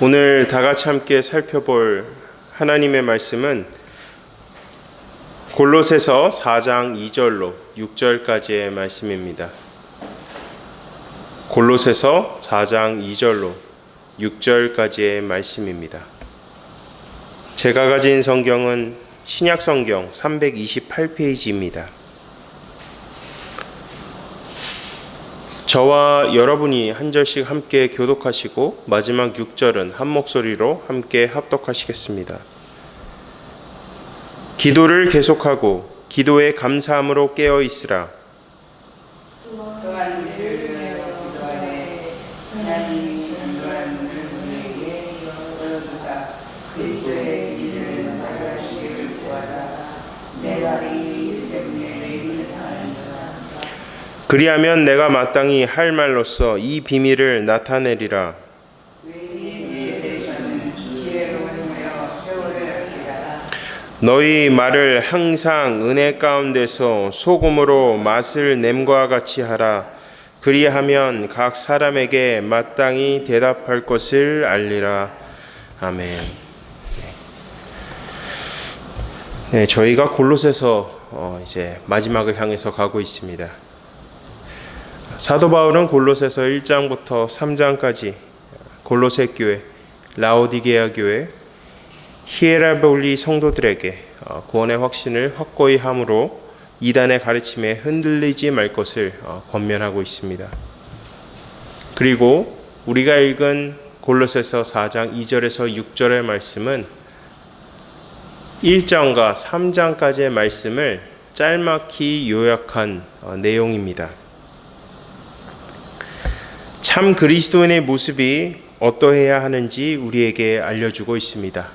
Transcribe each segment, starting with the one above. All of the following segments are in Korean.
오늘 다 같이 함께 살펴볼 하나님의 말씀은 골로새서 4장 2절로 6절까지의 말씀입니다. 골로새서 4장 2절로 6절까지의 말씀입니다. 제가 가진 성경은 신약 성경 328페이지입니다. 저와 여러분이 한 절씩 함께 교독하시고 마지막 6절은 한 목소리로 함께 합독하시겠습니다. 기도를 계속하고 기도에 감사함으로 깨어 있으라. 또한 이를 위하여 기도하되 하나님이 전도할 문을 우리에게 열어주사 그리스도의 일을 나가시기를 구하라. 내가 이 일 때문에 매임을 당하노라. 그리하면 내가 마땅히 할 말로써 이 비밀을 나타내리라. 이에 대해서는 지혜로운 며 세월을 알리라. 너희 말을 항상 은혜 가운데서 소금으로 맛을 냄과 같이 하라. 그리하면 각 사람에게 마땅히 대답할 것을 알리라. 아멘. 네, 저희가 골로새서 이제 마지막을 향해서 가고 있습니다. 사도 바울은 골로새서 1장부터 3장까지 골로새 교회, 라오디게아 교회, 히에라볼리 성도들에게 구원의 확신을 확고히 함으로 이단의 가르침에 흔들리지 말 것을 권면하고 있습니다. 그리고 우리가 읽은 골로새서 4장 2절에서 6절의 말씀은 1장과 3장까지의 말씀을 짤막히 요약한 내용입니다. 참 그리스도인의 모습이 어떠해야 하는지 우리에게 알려주고 있습니다.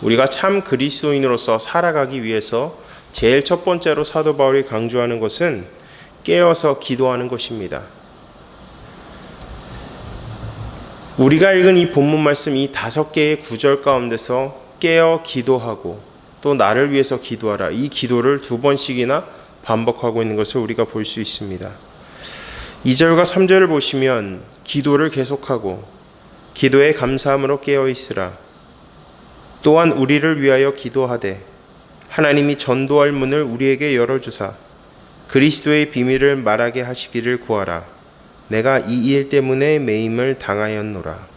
우리가 참 그리스도인으로서 살아가기 위해서 제일 첫 번째로 사도 바울이 강조하는 것은 깨어서 기도하는 것입니다. 우리가 읽은 이 본문 말씀 이 5개의 구절 가운데서 깨어 기도하고 또 나를 위해서 기도하라, 이 기도를 2번씩이나 반복하고 있는 것을 우리가 볼 수 있습니다. 2절과 3절을 보시면 기도를 계속하고 기도에 감사함으로 깨어 있으라. 또한 우리를 위하여 기도하되 하나님이 전도할 문을 우리에게 열어주사 그리스도의 비밀을 말하게 하시기를 구하라. 내가 이 일 때문에 매임을 당하였노라.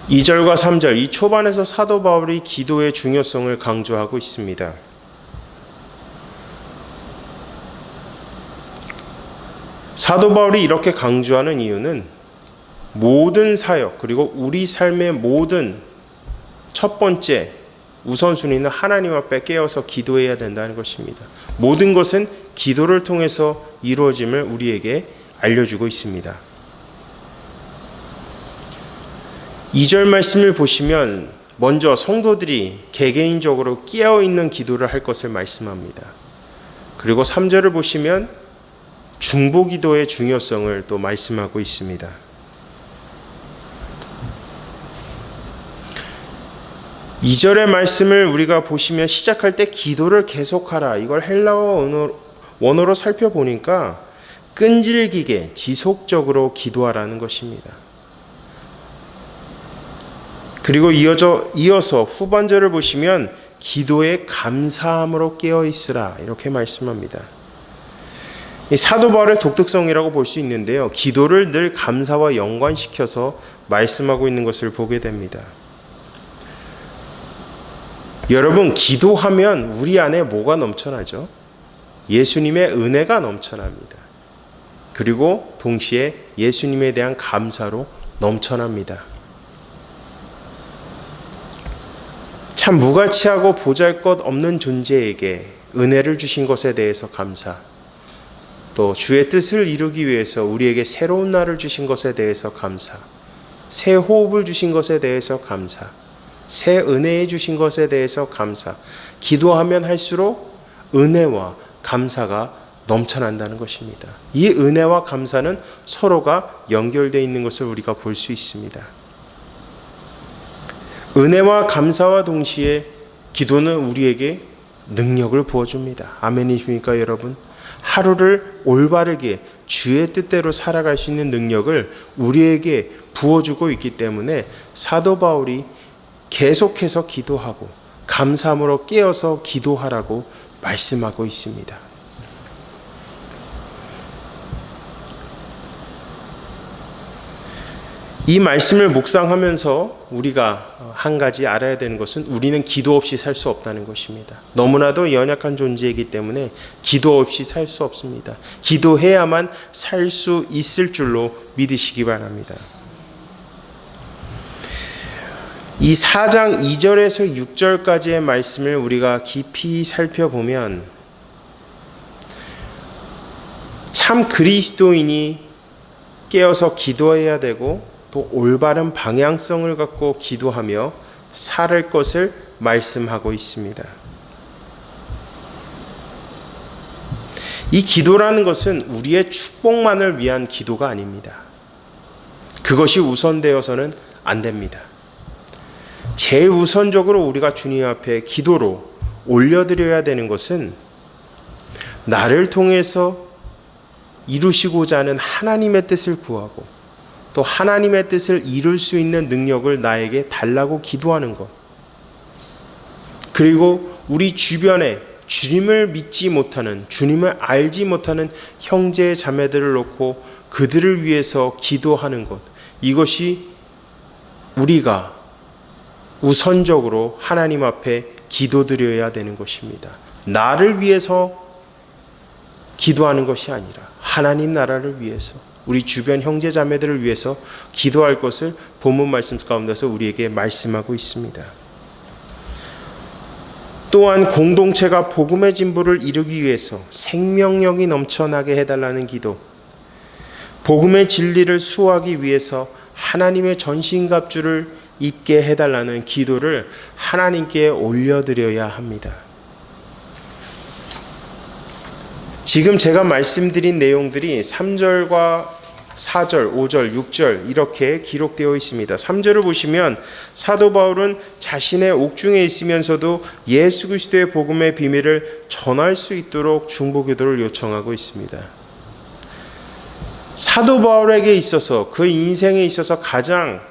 2절과 3절 이 초반에서 사도 바울이 기도의 중요성을 강조하고 있습니다. 사도 바울이 이렇게 강조하는 이유는 모든 사역 그리고 우리 삶의 모든 첫 번째 우선순위는 하나님 앞에 깨어서 기도해야 된다는 것입니다. 모든 것은 기도를 통해서 이루어짐을 우리에게 알려주고 있습니다. 2절 말씀을 보시면 먼저 성도들이 개개인적으로 깨어있는 기도를 할 것을 말씀합니다. 그리고 3절을 보시면 중보기도의 중요성을 또 말씀하고 있습니다. 2절의 말씀을 우리가 보시면 시작할 때 기도를 계속하라. 이걸 헬라어 원어로 살펴보니까 끈질기게 지속적으로 기도하라는 것입니다. 그리고 이어서 후반절을 보시면 기도에 감사함으로 깨어 있으라 이렇게 말씀합니다. 이 사도 바울의 독특성이라고 볼 수 있는데요. 기도를 늘 감사와 연관시켜서 말씀하고 있는 것을 보게 됩니다. 여러분, 기도하면 우리 안에 뭐가 넘쳐나죠? 예수님의 은혜가 넘쳐납니다. 그리고 동시에 예수님에 대한 감사로 넘쳐납니다. 참 무가치하고 보잘것없는 존재에게 은혜를 주신 것에 대해서 감사, 또 주의 뜻을 이루기 위해서 우리에게 새로운 날을 주신 것에 대해서 감사, 새 호흡을 주신 것에 대해서 감사, 새 은혜에 주신 것에 대해서 감사. 기도하면 할수록 은혜와 감사가 넘쳐난다는 것입니다. 이 은혜와 감사는 서로가 연결되어 있는 것을 우리가 볼 수 있습니다. 은혜와 감사와 동시에 기도는 우리에게 능력을 부어줍니다. 아멘이십니까 여러분? 하루를 올바르게 주의 뜻대로 살아갈 수 있는 능력을 우리에게 부어주고 있기 때문에 사도 바울이 계속해서 기도하고 감사함으로 깨어서 기도하라고 말씀하고 있습니다. 이 말씀을 묵상하면서 우리가 한 가지 알아야 되는 것은 우리는 기도 없이 살 수 없다는 것입니다. 너무나도 연약한 존재이기 때문에 기도 없이 살 수 없습니다. 기도해야만 살 수 있을 줄로 믿으시기 바랍니다. 이 4장 2절에서 6절까지의 말씀을 우리가 깊이 살펴보면 참 그리스도인이 깨어서 기도해야 되고 또 올바른 방향성을 갖고 기도하며 살 것을 말씀하고 있습니다. 이 기도라는 것은 우리의 축복만을 위한 기도가 아닙니다. 그것이 우선되어서는 안 됩니다. 제일 우선적으로 우리가 주님 앞에 기도로 올려드려야 되는 것은 나를 통해서 이루시고자 하는 하나님의 뜻을 구하고 또 하나님의 뜻을 이룰 수 있는 능력을 나에게 달라고 기도하는 것. 그리고 우리 주변에 주님을 믿지 못하는, 주님을 알지 못하는 형제 자매들을 놓고 그들을 위해서 기도하는 것. 이것이 우리가 우선적으로 하나님 앞에 기도드려야 되는 것입니다. 나를 위해서 기도하는 것이 아니라 하나님 나라를 위해서, 우리 주변 형제 자매들을 위해서 기도할 것을 본문 말씀 가운데서 우리에게 말씀하고 있습니다. 또한 공동체가 복음의 진보를 이루기 위해서 생명력이 넘쳐나게 해달라는 기도, 복음의 진리를 수호하기 위해서 하나님의 전신갑주를 입게 해달라는 기도를 하나님께 올려드려야 합니다. 지금 제가 말씀드린 내용들이 3절과 4절, 5절, 6절 이렇게 기록되어 있습니다. 3절을 보시면 사도 바울은 자신의 옥중에 있으면서도 예수 그리스도의 복음의 비밀을 전할 수 있도록 중보기도를 요청하고 있습니다. 사도 바울에게 있어서, 그 인생에 있어서 가장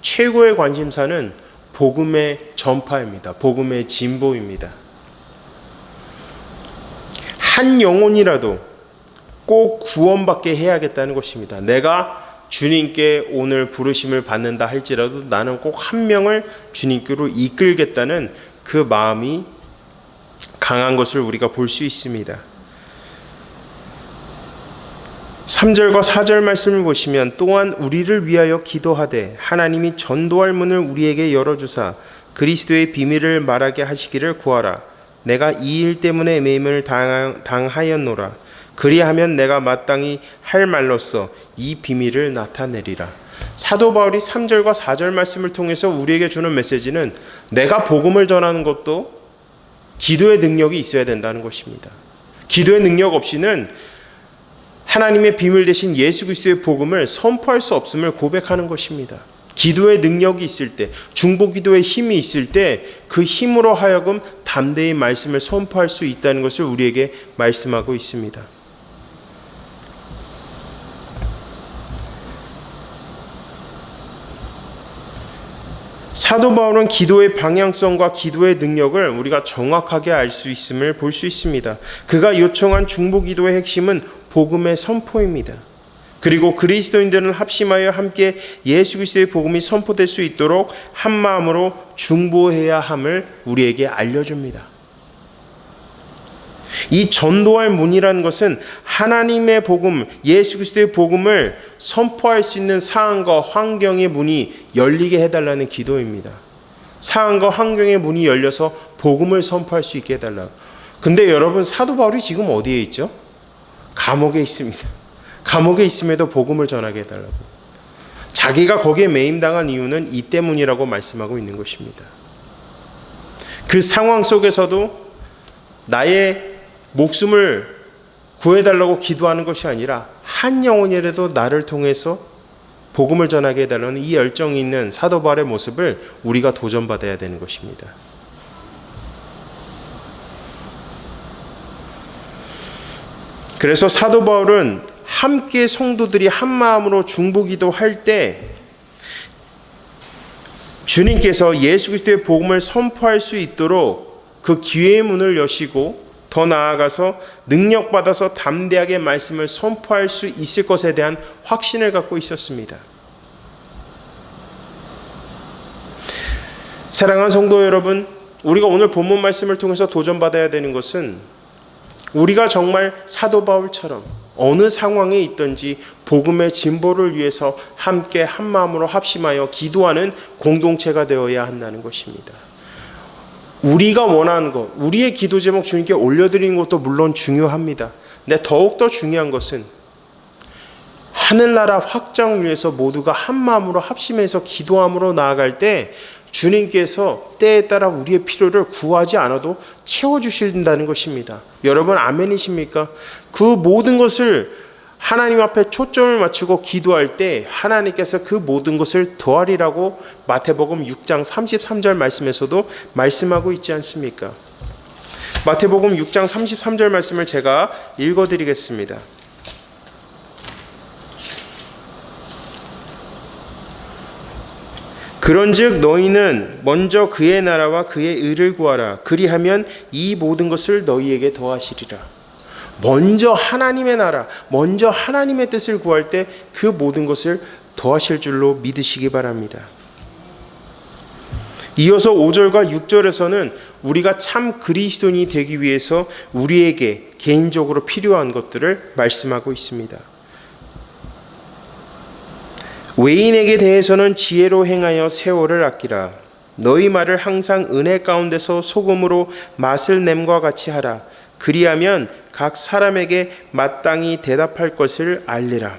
최고의 관심사는 복음의 전파입니다. 복음의 진보입니다. 한 영혼이라도 꼭 구원받게 해야겠다는 것입니다. 내가 주님께 오늘 부르심을 받는다 할지라도 나는 꼭 한 명을 주님께로 이끌겠다는 그 마음이 강한 것을 우리가 볼 수 있습니다. 3절과 4절 말씀을 보시면 또한 우리를 위하여 기도하되 하나님이 전도할 문을 우리에게 열어주사 그리스도의 비밀을 말하게 하시기를 구하라. 내가 이 일 때문에 매임을 당하였노라. 그리하면 내가 마땅히 할 말로써 이 비밀을 나타내리라. 사도 바울이 3절과 4절 말씀을 통해서 우리에게 주는 메시지는 내가 복음을 전하는 것도 기도의 능력이 있어야 된다는 것입니다. 기도의 능력 없이는 하나님의 비밀 대신 예수 그리스도의 복음을 선포할 수 없음을 고백하는 것입니다. 기도의 능력이 있을 때, 중보기도의 힘이 있을 때 그 힘으로 하여금 담대히 말씀을 선포할 수 있다는 것을 우리에게 말씀하고 있습니다. 사도 바울은 기도의 방향성과 기도의 능력을 우리가 정확하게 알 수 있음을 볼 수 있습니다. 그가 요청한 중보기도의 핵심은 복음의 선포입니다. 그리고 그리스도인들은 합심하여 함께 예수 그리스도의 복음이 선포될 수 있도록 한 마음으로 중보해야 함을 우리에게 알려줍니다. 이 전도할 문이라는 것은 하나님의 복음, 예수 그리스도의 복음을 선포할 수 있는 상황과 환경의 문이 열리게 해달라는 기도입니다. 상황과 환경의 문이 열려서 복음을 선포할 수 있게 해달라고. 근데 여러분, 사도 바울이 지금 어디에 있죠? 감옥에 있습니다. 감옥에 있음에도 복음을 전하게 해달라고. 자기가 거기에 매임당한 이유는 이 때문이라고 말씀하고 있는 것입니다. 그 상황 속에서도 나의 목숨을 구해달라고 기도하는 것이 아니라 한 영혼이라도 나를 통해서 복음을 전하게 해달라는 이 열정이 있는 사도 바울의 모습을 우리가 도전받아야 되는 것입니다. 그래서 사도 바울은 함께 성도들이 한 마음으로 중보기도 할 때 주님께서 예수 그리스도의 복음을 선포할 수 있도록 그 기회의 문을 여시고 더 나아가서 능력받아서 담대하게 말씀을 선포할 수 있을 것에 대한 확신을 갖고 있었습니다. 사랑하는 성도 여러분, 우리가 오늘 본문 말씀을 통해서 도전받아야 되는 것은 우리가 정말 사도 바울처럼 어느 상황에 있든지 복음의 진보를 위해서 함께 한 마음으로 합심하여 기도하는 공동체가 되어야 한다는 것입니다. 우리가 원하는 것, 우리의 기도 제목 주님께 올려드리는 것도 물론 중요합니다. 근데 더욱더 중요한 것은 하늘나라 확장을 위해서 모두가 한 마음으로 합심해서 기도함으로 나아갈 때 주님께서 때에 따라 우리의 필요를 구하지 않아도 채워주신다는 것입니다. 여러분 아멘이십니까? 그 모든 것을 하나님 앞에 초점을 맞추고 기도할 때 하나님께서 그 모든 것을 더하리라고 마태복음 6장 33절 말씀에서도 말씀하고 있지 않습니까? 마태복음 6장 33절 말씀을 제가 읽어드리겠습니다. 그런즉 너희는 먼저 그의 나라와 그의 의를 구하라. 그리하면 이 모든 것을 너희에게 더하시리라. 먼저 하나님의 나라, 먼저 하나님의 뜻을 구할 때 그 모든 것을 더하실 줄로 믿으시기 바랍니다. 이어서 5절과 6절에서는 우리가 참 그리스도인이 되기 위해서 우리에게 개인적으로 필요한 것들을 말씀하고 있습니다. 외인에게 대해서는 지혜로 행하여 세월을 아끼라. 너희 말을 항상 은혜 가운데서 소금으로 맛을 냄과 같이 하라. 그리하면 각 사람에게 마땅히 대답할 것을 알리라.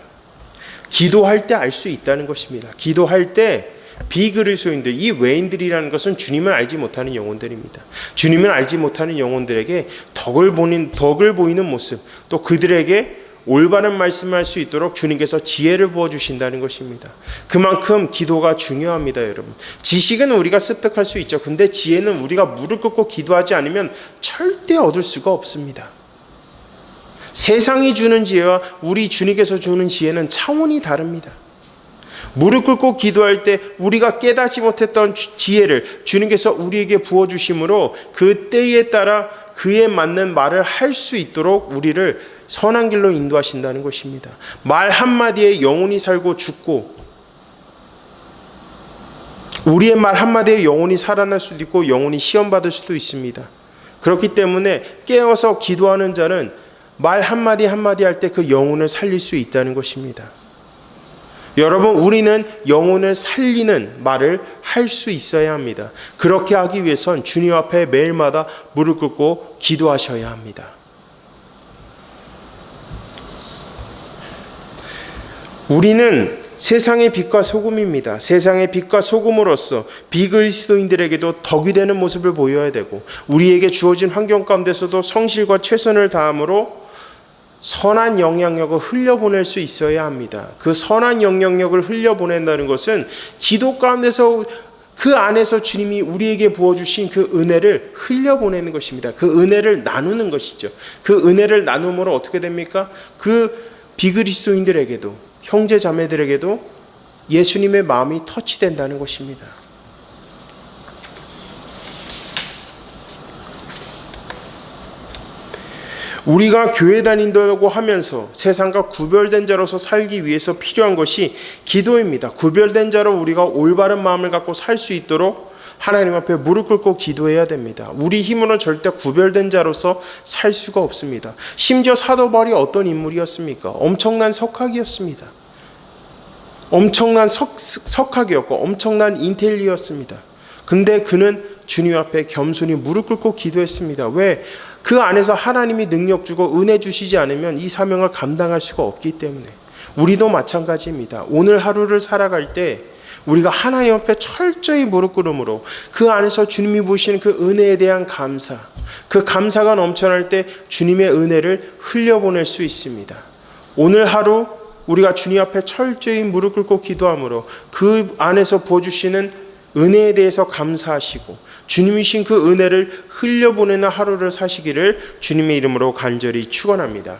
기도할 때 알 수 있다는 것입니다. 기도할 때 비그리스도인들, 이 외인들이라는 것은 주님을 알지 못하는 영혼들입니다. 주님을 알지 못하는 영혼들에게 덕을 보이는 모습, 또 그들에게 올바른 말씀을 할 수 있도록 주님께서 지혜를 부어주신다는 것입니다. 그만큼 기도가 중요합니다, 여러분. 지식은 우리가 습득할 수 있죠. 근데 지혜는 우리가 무릎 꿇고 기도하지 않으면 절대 얻을 수가 없습니다. 세상이 주는 지혜와 우리 주님께서 주는 지혜는 차원이 다릅니다. 무릎 꿇고 기도할 때 우리가 깨닫지 못했던 지혜를 주님께서 우리에게 부어주심으로 그 때에 따라 그에 맞는 말을 할 수 있도록 우리를 선한 길로 인도하신다는 것입니다. 말 한마디에 영혼이 살고 죽고, 우리의 말 한마디에 영혼이 살아날 수도 있고 영혼이 시험받을 수도 있습니다. 그렇기 때문에 깨어서 기도하는 자는 말 한마디 한마디 할 때 그 영혼을 살릴 수 있다는 것입니다. 여러분, 우리는 영혼을 살리는 말을 할 수 있어야 합니다. 그렇게 하기 위해선 주님 앞에 매일마다 무릎 꿇고 기도하셔야 합니다. 우리는 세상의 빛과 소금입니다. 세상의 빛과 소금으로서 비그리스도인들에게도 덕이 되는 모습을 보여야 되고, 우리에게 주어진 환경 가운데서도 성실과 최선을 다함으로 선한 영향력을 흘려보낼 수 있어야 합니다. 그 선한 영향력을 흘려보낸다는 것은 기도 가운데서 그 안에서 주님이 우리에게 부어주신 그 은혜를 흘려보내는 것입니다. 그 은혜를 나누는 것이죠. 그 은혜를 나눔으로 어떻게 됩니까? 그 비그리스도인들에게도, 형제 자매들에게도 예수님의 마음이 터치된다는 것입니다. 우리가 교회 다닌다고 하면서 세상과 구별된 자로서 살기 위해서 필요한 것이 기도입니다. 구별된 자로 우리가 올바른 마음을 갖고 살 수 있도록 하나님 앞에 무릎 꿇고 기도해야 됩니다. 우리 힘으로 절대 구별된 자로서 살 수가 없습니다. 심지어 사도 바울이 어떤 인물이었습니까? 엄청난 석학이었습니다. 엄청난 석학이었고 엄청난 인텔리였습니다. 근데 그는 주님 앞에 겸손히 무릎 꿇고 기도했습니다. 왜? 그 안에서 하나님이 능력 주고 은혜 주시지 않으면 이 사명을 감당할 수가 없기 때문에. 우리도 마찬가지입니다. 오늘 하루를 살아갈 때 우리가 하나님 앞에 철저히 무릎 꿇음으로 그 안에서 주님이 보시는 그 은혜에 대한 감사, 그 감사가 넘쳐날 때 주님의 은혜를 흘려보낼 수 있습니다. 오늘 하루 우리가 주님 앞에 철저히 무릎 꿇고 기도함으로 그 안에서 부어주시는 은혜에 대해서 감사하시고 주님이신 그 은혜를 흘려보내는 하루를 사시기를 주님의 이름으로 간절히 축원합니다.